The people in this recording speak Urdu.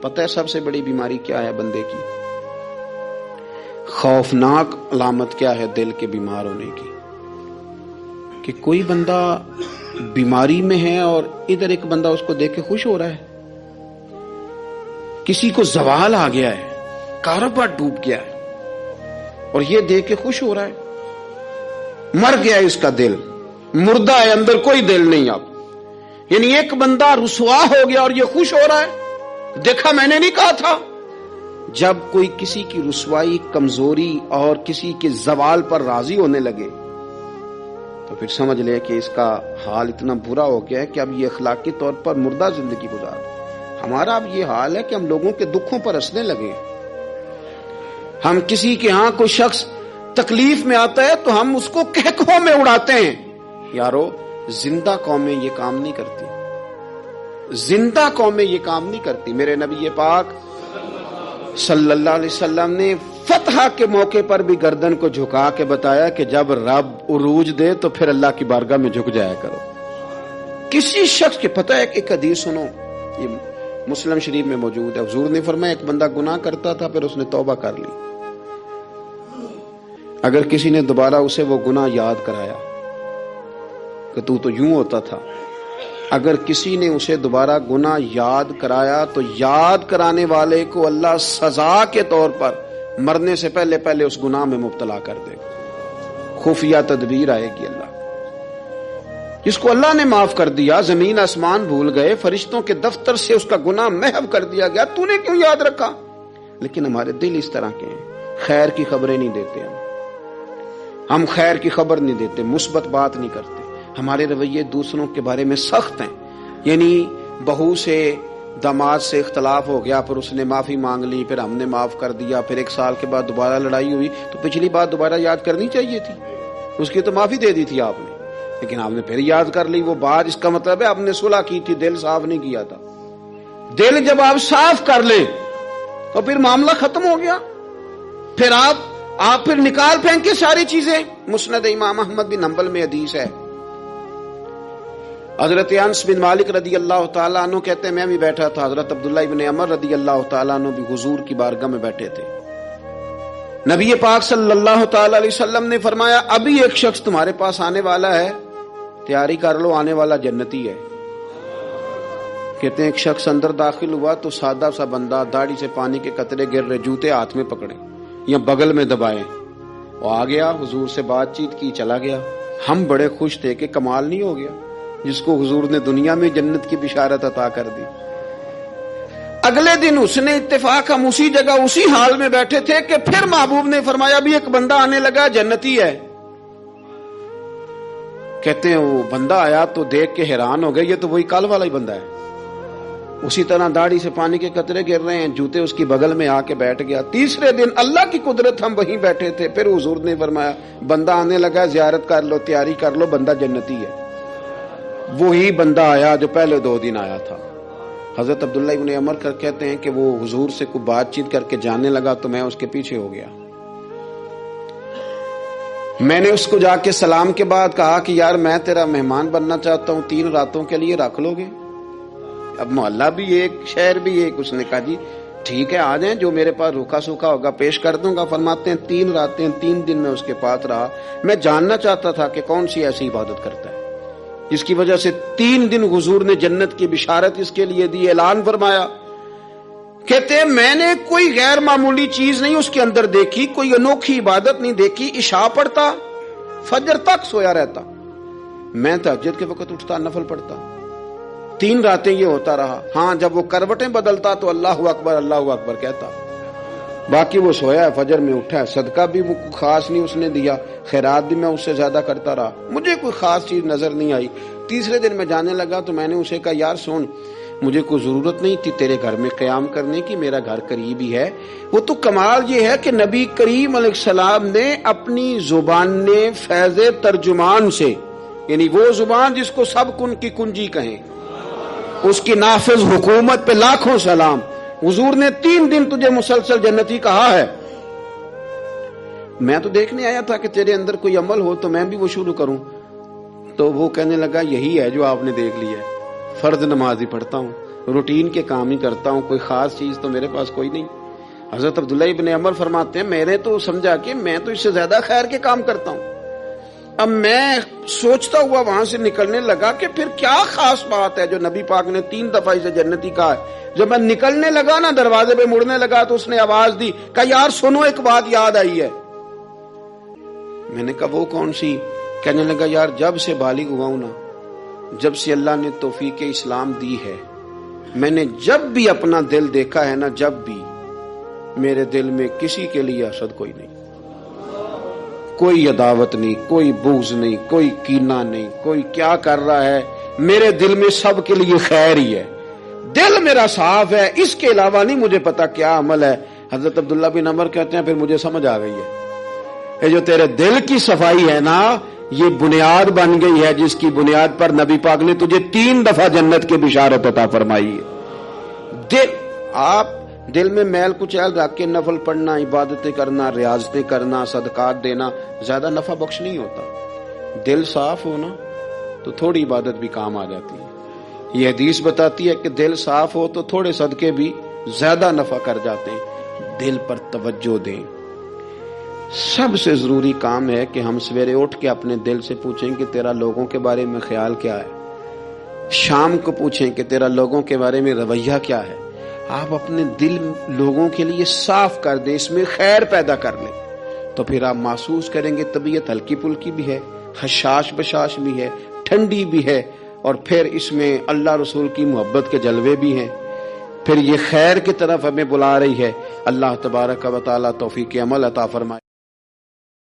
پتہ ہے سب سے بڑی بیماری کیا ہے بندے کی؟ خوفناک علامت کیا ہے دل کے بیمار ہونے کی؟ کہ کوئی بندہ بیماری میں ہے اور ادھر ایک بندہ اس کو دیکھ کے خوش ہو رہا ہے. کسی کو زوال آ گیا ہے، کاروبار ڈوب گیا ہے اور یہ دیکھ کے خوش ہو رہا ہے. مر گیا ہے اس کا دل، مردہ ہے، اندر کوئی دل نہیں. اب یعنی ایک بندہ رسوا ہو گیا اور یہ خوش ہو رہا ہے. دیکھا میں نے نہیں کہا تھا. جب کوئی کسی کی رسوائی، کمزوری اور کسی کے زوال پر راضی ہونے لگے تو پھر سمجھ لے کہ اس کا حال اتنا برا ہو گیا ہے کہ اب یہ اخلاقی طور پر مردہ زندگی گزار. ہمارا اب یہ حال ہے کہ ہم لوگوں کے دکھوں پر ہنسنے لگے. ہم کسی کے ہاں کوئی شخص تکلیف میں آتا ہے تو ہم اس کو کہکوں میں اڑاتے ہیں. یارو زندہ قومیں یہ کام نہیں کرتی، زندہ قومیں یہ کام نہیں کرتی. میرے نبی پاک صلی اللہ علیہ وسلم نے فتح کے موقع پر بھی گردن کو جھکا کے بتایا کہ جب رب عروج دے تو پھر اللہ کی بارگاہ میں جھک جایا کرو. کسی شخص کے پتہ ہے کہ ایک حدیث سنو، یہ مسلم شریف میں موجود ہے. حضور نے فرمایا ایک بندہ گناہ کرتا تھا پھر اس نے توبہ کر لی. اگر کسی نے دوبارہ اسے وہ گناہ یاد کرایا کہ تو یوں ہوتا تھا، اگر کسی نے اسے دوبارہ گناہ یاد کرایا تو یاد کرانے والے کو اللہ سزا کے طور پر مرنے سے پہلے پہلے اس گناہ میں مبتلا کر دے گا. خفیہ تدبیر آئے گی. اللہ جس کو اللہ نے معاف کر دیا، زمین آسمان بھول گئے، فرشتوں کے دفتر سے اس کا گناہ محو کر دیا گیا، تو نے کیوں یاد رکھا؟ لیکن ہمارے دل اس طرح کے ہیں، خیر کی خبریں نہیں دیتے. ہم خیر کی خبر نہیں دیتے، مثبت بات نہیں کرتے. ہمارے رویے دوسروں کے بارے میں سخت ہیں. یعنی بہو سے داماد سے اختلاف ہو گیا، پھر اس نے معافی مانگ لی، پھر ہم نے معاف کر دیا، پھر 1 سال کے بعد دوبارہ لڑائی ہوئی تو پچھلی بات دوبارہ یاد کرنی چاہیے تھی. اس کی تو معافی دے دی تھی آپ نے، لیکن آپ نے پھر یاد کر لی وہ بات. اس کا مطلب ہے آپ نے صلح کی تھی، دل صاف نہیں کیا تھا. دل جب آپ صاف کر لیں تو پھر معاملہ ختم ہو گیا. پھر آپ پھر نکال پھینکے ساری چیزیں. مسند امام احمد بن حنبل میں حدیث ہے، حضرت انس بن مالک رضی اللہ تعالیٰ عنہ کہتے ہیں میں بھی بیٹھا تھا، حضرت عبداللہ ابن عمر رضی اللہ تعالیٰ عنہ بھی حضور کی بارگاہ میں بیٹھے تھے. نبی پاک صلی اللہ تعالیٰ علیہ وسلم نے فرمایا ابھی ایک شخص تمہارے پاس آنے والا ہے، تیاری کر لو، آنے والا جنتی ہے. کہتے ہیں ایک شخص اندر داخل ہوا تو سادہ سا بندہ، داڑھی سے پانی کے قطرے گر رہے، جوتے ہاتھ میں پکڑے یا بغل میں دبائے، وہ آ گیا، حضور سے بات چیت کی، چلا گیا. ہم بڑے خوش تھے کہ کمال نہیں ہو گیا جس کو حضور نے دنیا میں جنت کی بشارت عطا کر دی. اگلے دن اس نے اتفاق، ہم اسی جگہ اسی حال میں بیٹھے تھے کہ پھر محبوب نے فرمایا ابھی ایک بندہ آنے لگا، جنتی ہے. کہتے ہیں وہ بندہ آیا تو دیکھ کے حیران ہو گئے، یہ تو وہی کل والا ہی بندہ ہے. اسی طرح داڑھی سے پانی کے قطرے گر رہے ہیں، جوتے اس کی بغل میں آ کے بیٹھ گیا. تیسرے دن اللہ کی قدرت ہم وہیں بیٹھے تھے، پھر حضور نے فرمایا بندہ آنے لگا، زیارت کر لو، تیاری کر لو، بندہ جنتی ہے. وہی بندہ آیا جو پہلے 2 دن آیا تھا. حضرت عبداللہ ابن عمر کہتے ہیں کہ وہ حضور سے کوئی بات چیت کر کے جانے لگا تو میں اس کے پیچھے ہو گیا. میں نے اس کو جا کے سلام کے بعد کہا کہ یار میں تیرا مہمان بننا چاہتا ہوں، 3 راتوں کے لیے رکھ لو گے؟ اب محلہ بھی ایک، شہر بھی ایک. اس نے کہا جی ٹھیک ہے آ جائیں، جو میرے پاس روکھا سوکھا ہوگا پیش کر دوں گا. فرماتے ہیں 3 راتیں 3 دن میں اس کے پاس رہا. میں جاننا چاہتا تھا کہ کون سی ایسی عبادت کرتا ہے جس کی وجہ سے 3 دن حضور نے جنت کی بشارت اس کے لیے دی، اعلان فرمایا. کہتے ہیں میں نے کوئی غیر معمولی چیز نہیں اس کے اندر دیکھی، کوئی انوکھی عبادت نہیں دیکھی. عشاء پڑھتا، فجر تک سویا رہتا، میں تہجد کے وقت اٹھتا، نفل پڑھتا. 3 راتیں یہ ہوتا رہا. ہاں جب وہ کروٹیں بدلتا تو اللہ اکبر کہتا، باقی وہ سویا ہے، فجر میں اٹھا ہے. صدقہ بھی خاص نہیں اس نے دیا، خیرات بھی میں اس سے زیادہ کرتا رہا، مجھے کوئی خاص چیز نظر نہیں آئی. تیسرے دن میں جانے لگا تو میں نے اسے کہا یار سن، مجھے کوئی ضرورت نہیں تھی تیرے گھر میں قیام کرنے کی، میرا گھر قریب ہی ہے. وہ تو کمال یہ ہے کہ نبی کریم علیہ السلام نے اپنی زبان فیض ترجمان سے، یعنی وہ زبان جس کو سب کن کی کنجی کہیں، اس کی نافذ حکومت پہ لاکھوں سلام. حضور نے 3 دن تجھے مسلسل جنتی کہا ہے. میں تو دیکھنے آیا تھا کہ تیرے اندر کوئی عمل ہو تو میں بھی وہ شروع کروں. تو وہ کہنے لگا یہی ہے جو آپ نے دیکھ لیا ہے، فرض نماز ہی پڑھتا ہوں، روٹین کے کام ہی کرتا ہوں، کوئی خاص چیز تو میرے پاس کوئی نہیں۔ حضرت عبداللہ ابن عمر فرماتے ہیں میں نے تو سمجھا کہ میں تو اس سے زیادہ خیر کے کام کرتا ہوں۔ اب میں سوچتا ہوا وہاں سے نکلنے لگا کہ پھر کیا خاص بات ہے جو نبی پاک نے 3 دفعہ اسے جنتی کہا ہے۔ جب میں نکلنے لگا نا، دروازے پہ مڑنے لگا تو اس نے آواز دی، کہا یار سنو، ایک بات یاد آئی ہے۔ میں نے کہا وہ کون سی؟ کہنے لگا یار جب سے بالغ ہوا ہوں نا، جب سے اللہ نے توفیق اسلام دی ہے، میں نے جب بھی اپنا دل دیکھا ہے نا، جب بھی میرے دل میں کسی کے لیے حسد کوئی نہیں، کوئی عداوت نہیں، کوئی بغض نہیں، کوئی کینہ نہیں، کوئی کیا کر رہا ہے، میرے دل میں سب کے لیے خیر ہی ہے، دل میرا صاف ہے، اس کے علاوہ نہیں مجھے پتا کیا عمل ہے۔ حضرت عبداللہ بن عمر کہتے ہیں پھر مجھے سمجھ آ گئی ہے، یہ جو تیرے دل کی صفائی ہے نا، یہ بنیاد بن گئی ہے جس کی بنیاد پر نبی پاک نے تجھے 3 دفعہ جنت کی بشارت عطا فرمائی ہے۔ دل، آپ دل میں میل کچیل رکھ کے نفل پڑھنا، عبادتیں کرنا، ریاضتیں کرنا، صدقات دینا زیادہ نفع بخش نہیں ہوتا۔ دل صاف ہونا تو تھوڑی عبادت بھی کام آ جاتی ہے۔ یہ حدیث بتاتی ہے کہ دل صاف ہو تو تھوڑے صدقے بھی زیادہ نفع کر جاتے ہیں۔ دل پر توجہ دیں۔ سب سے ضروری کام ہے کہ ہم سویرے اٹھ کے اپنے دل سے پوچھیں کہ تیرا لوگوں کے بارے میں خیال کیا ہے، شام کو پوچھیں کہ تیرا لوگوں کے بارے میں رویہ کیا ہے۔ آپ اپنے دل لوگوں کے لیے صاف کر دیں، اس میں خیر پیدا کر لیں، تو پھر آپ محسوس کریں گے طبیعت ہلکی پھلکی بھی ہے، حشاش بشاش بھی ہے، ٹھنڈی بھی ہے، اور پھر اس میں اللہ رسول کی محبت کے جلوے بھی ہیں۔ پھر یہ خیر کی طرف ہمیں بلا رہی ہے۔ اللہ تبارک و تعالی توفیق عمل عطا فرمائے۔